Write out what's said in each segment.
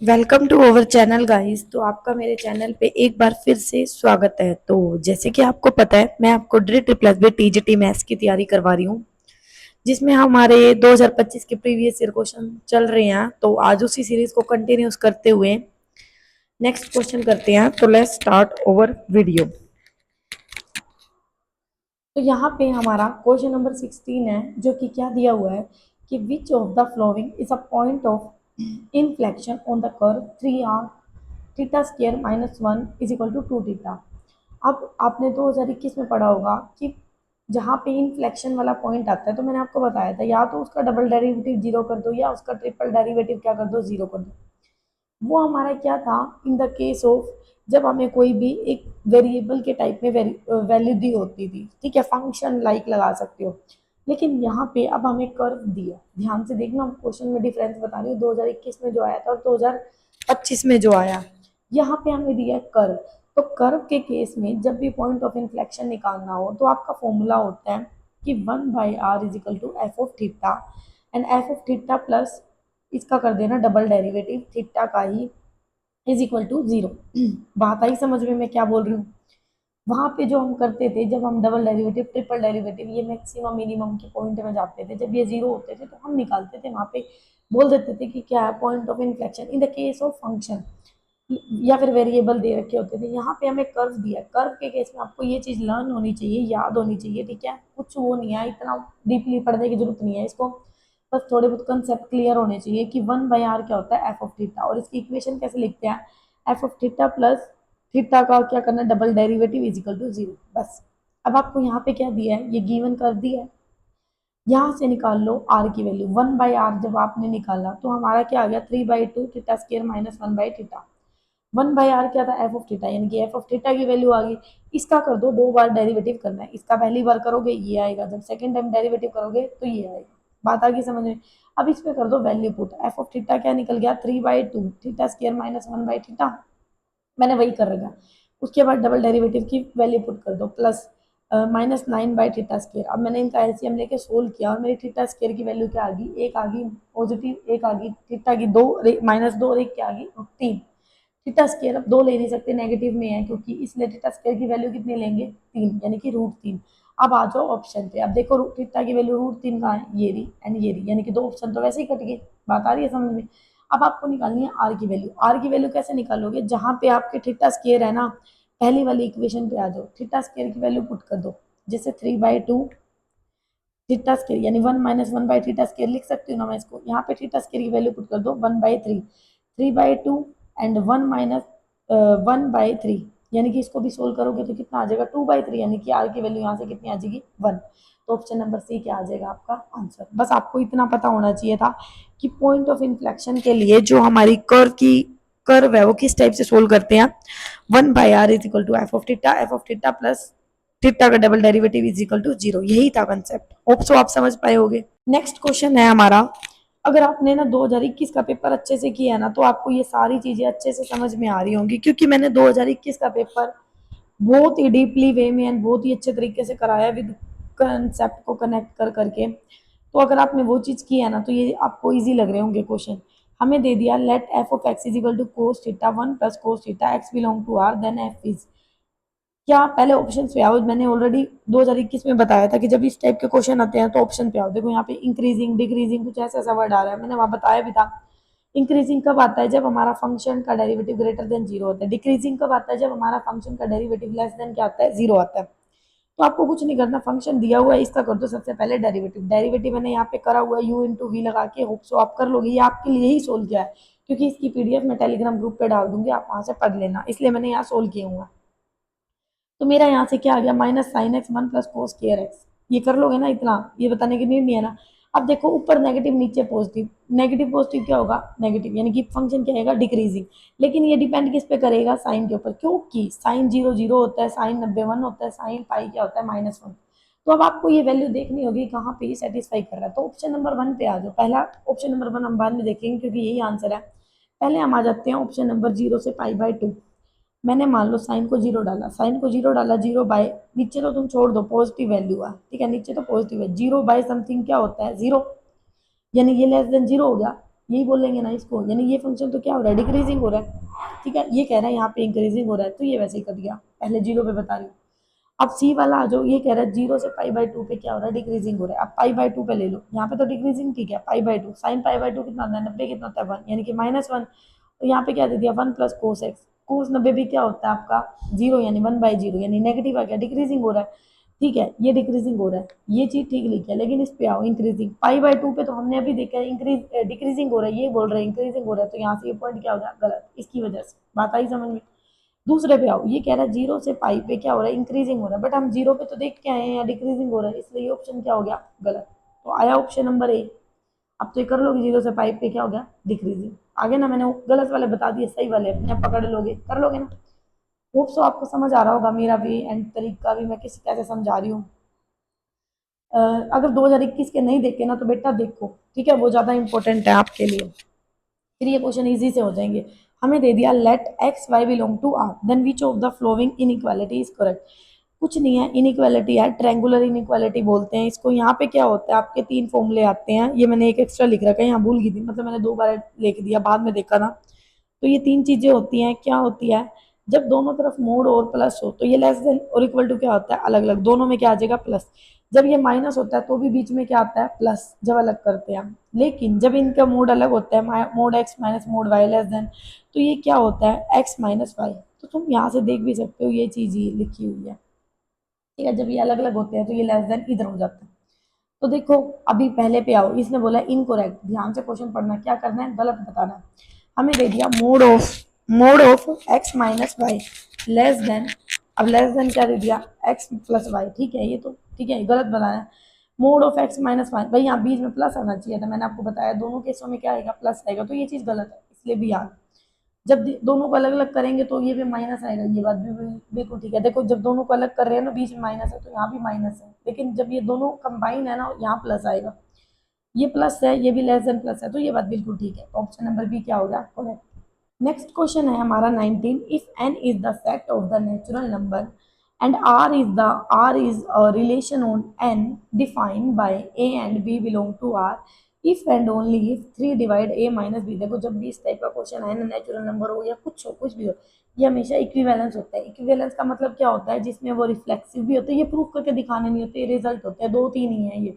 Welcome to our channel guys. तो आपका मेरे चैनल पे एक बार फिर से स्वागत है। तो जैसे कि आपको पता है, मैं आपको ड्रिट प्लस बी टीजीटी मैथ्स की तैयारी करवा रही हूँ, जिसमें हमारे 2025 के प्रीवियस ईयर क्वेश्चन चल रहे हैं। तो आज उसी सीरीज को कंटिन्यूस करते हुए नेक्स्ट क्वेश्चन करते हैं। तो लेट्स स्टार्ट ओवर वीडियो। तो यहाँ पे हमारा क्वेश्चन नंबर 16 है, जो कि क्या दिया हुआ है कि which of the following is a point of inflection on the curve 3r theta square minus 1 is equal to 2 theta. अब आपने 2021 में पढ़ा होगा कि जहाँ पे इनफ्लेक्शन वाला पॉइंट आता है, तो मैंने आपको बताया था या तो उसका डबल डेरिवेटिव जीरो कर दो या उसका ट्रिपल डेरिवेटिव क्या कर दो, जीरो कर दो। वो हमारा क्या था इन द केस ऑफ जब हमें कोई भी एक वेरिएबल के टाइप में वैल्यू दी होती थी, ठीक है, फंक्शन लाइक लगा सकते हो। लेकिन यहाँ पे अब हमें कर्व दिया, ध्यान से देखना, क्वेश्चन में डिफरेंस बता रही हूँ 2021 में जो आया था और 2025 में जो आया। यहाँ पे हमें दिया कर्व। तो कर्व के केस में जब भी पॉइंट ऑफ इन्फ्लेक्शन निकालना हो तो आपका फॉर्मूला होता है कि 1/r is equal to F of theta and F of theta plus इसका कर देना डबल डेरिवेटिव थीटा का ही इज इक्वल टू जीरो। बात आई समझ में मैं क्या बोल रही हूँ? वहां पे जो हम करते थे, जब हम डबल डेरिवेटिव ट्रिपल डेरिवेटिव ये मैक्सिमम मिनिमम के पॉइंट में जाते थे, जब ये जीरो होते थे तो हम निकालते थे, वहां पे बोल देते थे कि क्या है point of inflection in the case of function, या फिर वेरिएबल दे रखे होते थे। यहाँ पे हमें कर्व दिया, कर्व के केस में आपको ये चीज लर्न होनी चाहिए, याद होनी चाहिए, ठीक है, कुछ वो नहीं है, इतना डीपली पढ़ने की जरूरत नहीं है इसको, बस थोड़े बहुत कंसेप्ट क्लियर होने चाहिए कि 1/r क्या होता है, एफ ऑफ थीटा, और इसकी इक्वेशन कैसे लिखते हैं, F of theta plus theta का क्या करना, double derivative is equal to zero, बस। अब आपको यहाँ पे क्या दिया है, ये गिवन कर दिया है, यहाँ से निकाल लो आर की वैल्यू। 1/r जब आपने निकाला तो हमारा क्या आ गया, 3/2 थीटा स्क्वायर माइनस 1/थीटा। 1/r क्या था, एफ ऑफ थीटा, यानी कि एफ ऑफ थीटा की वैल्यू आ गई। इसका कर दो, दो बार डेरिवेटिव करना है, इसका पहली बार करोगे ये आएगा, जब सेकंड टाइम डेरिवेटिव करोगे तो ये आएगा। बात आ गई समझ में? अब इसमें कर दो value put, F of theta क्या निकल गया, 3/2 थीटा स्क्वायर माइनस 1/थीटा, मैंने वही कर रखा। उसके बाद डबल डेरिवेटिव की वैल्यू पुट कर दो, प्लस -9/थीटा स्क्वायर। अब मैंने इनका एलसीएम लेके सोल्व किया और मेरी थीटा स्क्वायर की वैल्यू क्या आ गई, एक आ गई पॉजिटिव, एक आ गई थीटा की दो, -2 और एक क्या आ गई, 3। थीटा स्क्वायर अब दो ले नहीं सकते, नेगेटिव में है क्योंकि, इसलिए थीटा स्क्वायर की वैल्यू कितनी लेंगे, 3, यानी कि √3। अब आ जाओ ऑप्शन पे, अब देखो थीटा की वैल्यू √3 कहाँ है, ये रही एंड ये रही, यानी कि दो ऑप्शन तो वैसे ही कट गए। बात आ रही है समझ में? अब आपको निकालनी है आर की वैल्यू। आर की वैल्यू कैसे निकालोगे, जहां पे आपके थीटा स्क्वायर है ना, पहली वाली इक्वेशन पे आ जाओ, थीटा स्क्वायर की वैल्यू पुट कर दो, जैसे 3/2 थीटा स्क्वायर यानी 1 - 1/थीटा स्क्वायर लिख सकती हूँ ना मैं इसको, यहाँ पे थीटा स्क्वायर की वैल्यू पुट कर दो 1/3, 3/2 एंड 1 - 1/3, यानी कि इसको भी सोल्व करोगे तो कितना आ जाएगा, 2/3, यानी कि आर की वैल्यू यहाँ से कितनी आ जाएगी, 1। तो ऑप्शन नंबर सी क्या आ जाएगा आपका आंसर। बस आपको इतना पता होना चाहिए था कि पॉइंट ऑफ इन्फ्लेक्शन के लिए जो हमारी कर्व है वो किस टाइप से सोल्व करते हैं। 1/r is equal to F of theta plus theta का double derivative is equal to zero, यही था कंसेप्ट। होप सो आप समझ पाए होगे। नेक्स्ट क्वेश्चन है हमारा, अगर आपने ना 2021 का पेपर अच्छे से किया है ना, तो आपको ये सारी चीजें अच्छे से समझ में आ रही होंगी, क्योंकि मैंने 2021 का पेपर बहुत ही डीपली वे में एंड बहुत ही अच्छे तरीके से कराया विद कंसेप्ट को कनेक्ट कर करके। तो अगर आपने वो चीज की है ना, तो ये आपको इजी लग रहे होंगे क्वेश्चन। हमें दे दिया let F of X is equal to cos theta 1 plus cos theta X belong to R, then F is क्या, पहले ऑप्शन पे आओ। मैंने ऑलरेडी 2021 में बताया था कि जब इस टाइप के क्वेश्चन आते हैं तो ऑप्शन पे आओ। देखो यहाँ पे इंक्रीजिंग डिक्रीजिंग कुछ ऐसा ऐसा वर्ड आ रहा है, मैंने वहां बताया भी था। इंक्रीजिंग कब आता है, जब हमारा फंक्शन का डेरिवेटिव ग्रेटर देन जीरो होता है। डिक्रीजिंग कब आता है, जब हमारा फंक्शन का डेरिवेटिव लेस देन क्या आता है, जीरो आता है। तो आपको कुछ नहीं करना, फंक्शन दिया हुआ है, इसका कर दो सबसे पहले डेरिवेटिव। डेरिवेटिव मैंने यहाँ पे करा हुआ है u इंटू वी लगा के, होप सो आप कर लोगे, ये आपके लिए ही सोल्व किया है, क्योंकि इसकी पीडीएफ मैं टेलीग्राम ग्रुप पे डाल दूंगी, आप वहां से पढ़ लेना, इसलिए मैंने यहाँ सोल्व किया हुआ। तो मेरा यहाँ से क्या आ गया, -sin x 1 प्लस कोस केयर एक्स, ये कर लोगे ना, इतना ये बताने की नीड नहीं है ना। अब देखो ऊपर नेगेटिव नीचे पॉजिटिव, नेगेटिव पॉजिटिव क्या होगा, नेगेटिव, यानी कि फंक्शन क्या आएगा, डिक्रीजिंग। लेकिन ये डिपेंड किस पे करेगा, साइन के ऊपर, क्योंकि साइन 0 0 होता है, साइन 90 1 होता है, साइन पाई क्या होता है, -1। तो अब आपको ये वैल्यू देखनी होगी कहाँ पे ये सेटिस्फाई कर रहा है। तो ऑप्शन नंबर 1 पे आ जाओ, पहला ऑप्शन नंबर 1 हम बाद में देखेंगे क्योंकि यही आंसर है। पहले हम आ जाते हैं ऑप्शन नंबर 0 से π/2। मैंने मान लो साइन को जीरो डाला, साइन को जीरो डाला, 0 बाय, नीचे तो तुम छोड़ दो, पॉजिटिव वैल्यू है, ठीक है, नीचे तो पॉजिटिव है, 0 बाय समथिंग क्या होता है, जीरो, यानी ये लेस देन जीरो हो गया। यही बोलेंगे ना इसको, यानी ये फंक्शन तो क्या हो रहा है, डिक्रीजिंग हो रहा है। ठीक है, ये कह रहा है यहाँ पे इंक्रीजिंग हो रहा है, तो ये वैसे ही कर दिया, पहले जीरो पे बता रही हूँ। अब सी वाला आ जाओ, ये कह रहा है जीरो से पाई बाई टू पे क्या हो रहा है, डिक्रीजिंग हो रहा है। अब पाई बाई टू पे ले लो, यहाँ पे तो डिक्रीजिंग ठीक है, pi by two, sine pi by two कितना होता है, 90 कितना होता है 1, यानी कि -1। तो यहाँ पे क्या दे दिया, 1 प्लस कोस एक्स, कोस 90 भी क्या होता है आपका जीरो, यानी 1/0, यानी नेगेटिव आ गया, डिक्रीजिंग हो रहा है। ठीक है, ये डिक्रीजिंग हो रहा है, ये चीज ठीक लिखी है, लेकिन इस पे आओ इंक्रीजिंग, पाई बाई टू पे तो हमने अभी देखा है इंक्रीज डिक्रीजिंग हो रहा है, ये बोल रहे हैं इंक्रीजिंग हो रहा है, तो यहाँ से ये पॉइंट क्या हो गया, गलत, इसकी वजह से। बात आई समझ में। दूसरे पे आओ, ये कह रहा है जीरो से पाई पे क्या हो रहा है, इंक्रीजिंग हो रहा है, बट हम जीरो पे तो देख के आए हैं यहाँ डिक्रीजिंग हो रहा है, इसलिए ये ऑप्शन क्या हो गया, गलत। तो आया ऑप्शन नंबर ए। अब तो ये कर लोगे, जीरो से पाई पे क्या हो गया, डिक्रीजिंग। आगे ना मैंने गलत वाले बता दिए, सही वाले अपने आप पकड़ लोगे, कर लोगे ना। होप सो आपको समझ आ रहा होगा मेरा भी एंड तरीका भी, मैं किस कैसे समझा रही हूँ। अगर 2021 के नहीं देखे ना तो बेटा देखो, ठीक है, वो ज़्यादा इंपॉर्टेंट है आपके लिए, फिर ये क्वेश्चन इजी से हो जाएंगे। हमें दे दिया let X Y belong to R, then which of the following inequality is correct. कुछ नहीं है, इनइक्वालिटी है, ट्रायंगुलर इनइक्वालिटी बोलते हैं इसको। यहाँ पे क्या होता है, आपके तीन फॉर्मूले आते हैं, ये मैंने एक एक्स्ट्रा लिख रखा है, यहाँ भूल गई थी, मतलब मैंने 2 बार लिख दिया, बाद में देखा ना। तो ये तीन चीजें होती हैं, क्या होती है, जब दोनों तरफ मोड और प्लस हो तो ये लेस देन और इक्वल टू क्या होता है, अलग अलग, दोनों में क्या आ जाएगा, प्लस। जब ये माइनस होता है तो भी बीच में क्या आता है, प्लस, जब अलग करते हैं हम। लेकिन जब इनका मोड अलग होता है, mod X minus mod Y less than, तो ये क्या होता है, एक्स माइनस वाई। तो तुम यहाँ से देख भी सकते हो, ये चीज ही लिखी हुई है। ठीक है, जब ये अलग अलग होते हैं तो ये लेस देन इधर हो जाता है। तो देखो, अभी पहले पे आओ, इसने बोला इनकोरेक्ट, ध्यान से क्वेश्चन पढ़ना, क्या करना है, गलत बताना है। हमें दे दिया mod of X minus Y less than, अब लेस देन क्या दे दिया, एक्स प्लस वाई। ठीक है, ये तो ठीक है, गलत बनाया है। Mod of X minus Y, भाई यहाँ बीच में प्लस आना चाहिए था, मैंने आपको बताया दोनों केसों में क्या आएगा, प्लस आएगा, तो ये चीज गलत है, इसलिए भी याद। जब दोनों को अलग अलग करेंगे तो ये भी माइनस आएगा, ये बात भी बिल्कुल ठीक है। देखो, जब दोनों को अलग कर रहे हैं ना, बीच में माइनस है तो यहाँ भी माइनस है, लेकिन जब ये दोनों कंबाइन है ना, यहाँ प्लस आएगा, ये प्लस है, ये भी लेस देन प्लस है, तो ये बात बिल्कुल ठीक है, ऑप्शन नंबर बी क्या हो गया, करेक्ट। नेक्स्ट क्वेश्चन है हमारा 19, if n is the set of the natural number and r is a relation on n defined by a and b belong to r, if and only if 3 divide a minus b। देखो, जब भी इस type का question है ना, natural number हो या कुछ हो, कुछ भी हो, ये हमेशा इक्विवेलेंस होता है। इक्विवेलेंस का मतलब क्या होता है, जिसमें वो रिफ्लेक्सिव भी होते हैं, ये प्रूफ करके दिखाने नहीं होते, रिजल्ट होते हैं, दो तीन ही है ये।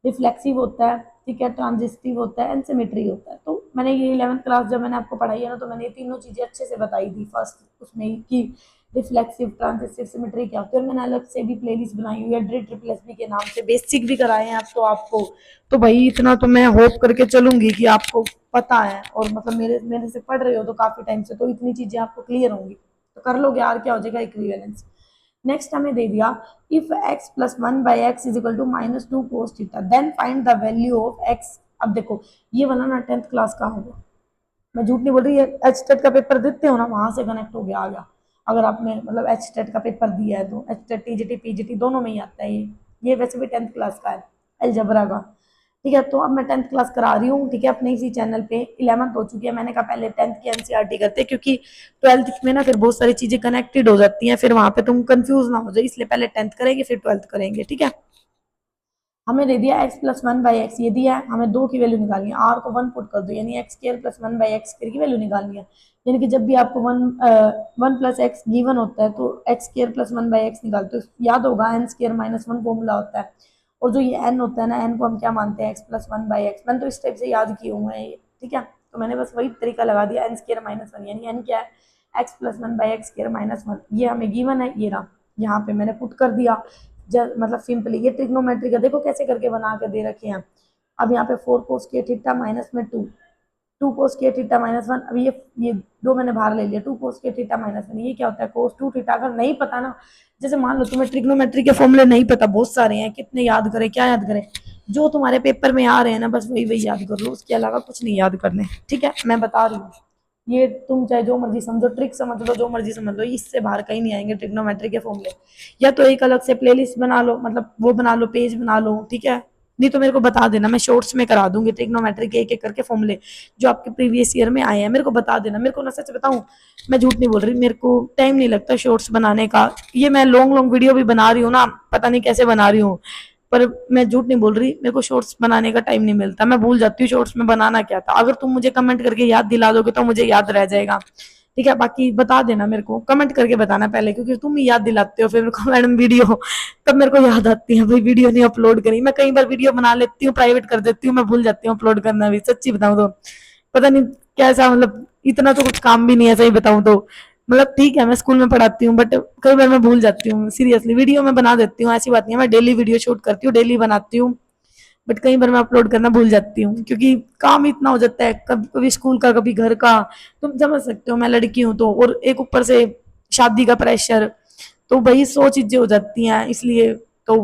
रिफ्लेक्सिव होता है, ठीक है, ट्रांजिस्टिव होता है, एंड सिमेट्री होता है। तो मैंने ये 11th क्लास जब मैंने आपको पढ़ाई है ना, तो मैंने ये तीनों चीजें अच्छे से बताई थी फर्स्ट उसमें ही, कि रिफ्लेक्सिव, ट्रांजिस्टिव, सिमेट्री क्या होती है। और मैंने अलग से भी प्लेलिस्ट बनाई हुई है ड्रिल ट्रिपल एसबी के नाम से, बेसिक भी कराए हैं आप तो आपको। तो भाई इतना तो मैं होप करके चलूंगी कि आपको पता है, और मतलब मेरे मेरे से पढ़ रहे हो तो काफी टाइम से, तो इतनी चीजें आपको क्लियर होंगी, तो कर लोगे यार, क्या हो जाएगा, इक्विवेलेंस। नेक्स्ट हमें दे दिया, if x plus one by X is equal to -2 cos theta, then find the value of x। अब देखो, ये वाला ना 10th क्लास का होगा, मैं झूठ नहीं बोल रही, एच टेट का पेपर देते हो ना, वहां से कनेक्ट हो गया, आ गया। अगर आपने मतलब एच टेट का पेपर दिया है तो एच टेट टीजीटी पीजीटी दोनों में ही आता है ये वैसे भी 10th क्लास का है, अलजबरा का। ठीक है, तो अब मैं 10th क्लास करा रही हूँ, ठीक है, अपने इसी चैनल पे। 11th हो चुकी है, मैंने कहा पहले 10th की एनसीईआरटी करते हैं, क्योंकि 12th में ना फिर बहुत सारी चीजें कनेक्टेड हो जाती हैं, फिर वहां पे तुम कंफ्यूज ना हो जाए, इसलिए पहले 10th करेंगे फिर 12th करेंगे, ठीक है। हमें दे दिया x plus one by x, ये दिया है, हमें दो की वैल्यू निकालनी है, r को 1 पुट कर दो, यानी x square plus one by x square की वैल्यू निकालनी है। यानी कि जब भी आपको 1 प्लस एक्स गिवन होता है तो X square plus one by X निकालते हो, याद होगा N square minus one formula होता है। और जो ये एन होता है ना, एन को हम क्या मानते हैं, x plus one by x. मैंने तो इस टाइप से याद किए हुए हैं ये, ठीक है, तो मैंने बस वही तरीका लगा दिया, एन स्क्र माइनस वन, यानी एन क्या है, x plus one by x square minus one, ये हमें गिवन है, ये रहा, यहाँ पे मैंने पुट कर दिया। मतलब सिंपली ये ट्रिग्नोमेट्री का देखो कैसे करके बना के दे रखे हैं। अब यहाँ पे 4 कोस के थीटा माइनस में 2 कोस के थीटा माइनस वन। अब ये दो मैंने बाहर ले लिया, 2 कोस के थीटा माइनस वन, ये क्या होता है, कोस 2 थीटा। अगर नहीं पता ना, जैसे मान लो तुम्हें ट्रिग्नोमेट्री के फॉर्मूले नहीं पता, बहुत सारे हैं, कितने याद करें, क्या याद करें, जो तुम्हारे पेपर में आ रहे हैं ना, बस वही वही याद कर लो, उसके अलावा कुछ नहीं याद करने, ठीक है, मैं बता रही हूँ। ये तुम चाहे जो मर्जी समझो, ट्रिक समझ लो, जो मर्जी समझ लो, इससे बाहर कहीं नहीं आएंगे ट्रिग्नोमेट्री के फॉर्मूले। या तो एक अलग से प्लेलिस्ट बना लो, मतलब वो बना लो, पेज बना लो, ठीक है, नहीं तो मेरे को बता देना, मैं शॉर्ट्स में करा दूंगी ट्रिग्नोमेट्री के एक एक करके फॉर्मूले जो आपके प्रीवियस ईयर में आए हैं, मेरे को बता देना। मेरे को ना, सच बताऊं, मैं झूठ नहीं बोल रही, मेरे को टाइम नहीं लगता शॉर्ट्स बनाने का, ये मैं लॉन्ग लॉन्ग वीडियो भी बना रही हूँ ना, पता नहीं कैसे बना रही हूँ, पर मैं झूठ नहीं बोल रही, मेरे को शॉर्ट्स बनाने का टाइम नहीं मिलता, मैं भूल जाती हूँ शॉर्ट्स में बनाना क्या था। अगर तुम मुझे कमेंट करके याद दिला दोगे तो मुझे याद रह जाएगा, ठीक है। बाकी बता देना मेरे को, कमेंट करके बताना पहले, क्योंकि तुम ही याद दिलाते हो फिर मेरे को मैडम वीडियो, तब मेरे को याद आती है भाई वीडियो नहीं अपलोड करी। मैं कई बार वीडियो बना लेती हूँ, प्राइवेट कर देती हूँ, मैं भूल जाती हूँ अपलोड करना भी, सच्ची बताऊँ तो। पता नहीं कैसा, मतलब इतना तो कुछ काम भी नहीं है सही बताऊँ तो। मतलब ठीक है मैं स्कूल में पढ़ाती हूँ, बट कई बार मैं भूल जाती हूँ सीरियसली। वीडियो मैं बना देती हूँ, ऐसी बात नहीं है, मैं डेली वीडियो शूट करती हूँ, डेली बनाती हूँ, बट कई बार मैं अपलोड करना भूल जाती हूँ, क्योंकि काम इतना हो जाता है, कभी कभी स्कूल का, कभी घर का। तुम समझ सकते हो, मैं लड़की हूँ तो, और एक ऊपर से शादी का प्रेशर, तो भाई 100 चीजें हो जाती हैं, इसलिए तो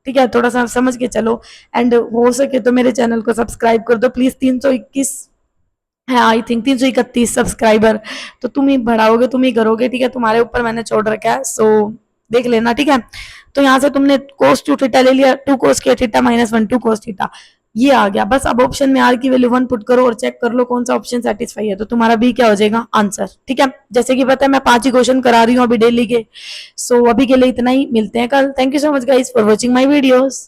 ठीक है, थोड़ा सा समझ के चलो। एंड हो सके तो मेरे चैनल को सब्सक्राइब कर दो प्लीज। 321 है आई थिंक, 331 सब्सक्राइबर, तो तुम ही बढ़ाओगे, तुम ही करोगे, ठीक है, तुम्हारे ऊपर मैंने छोड़ रखा है, सो देख लेना, ठीक है। तो यहाँ से तुमने कोस टू थीटा ले लिया, 2 कोस के थीटा माइनस 1 2 कोस थीटा, ये आ गया। बस अब ऑप्शन में आर की वैल्यू 1 पुट करो और चेक कर लो कौन सा ऑप्शन सेटिस्फाई है, तो तुम्हारा बी क्या हो जाएगा आंसर, ठीक है। जैसे कि पता है मैं 5 ही क्वेश्चन करा रही हूँ अभी डेली के। सो अभी के लिए इतना ही, मिलते हैं कल। Thank you so much guys for watching my videos.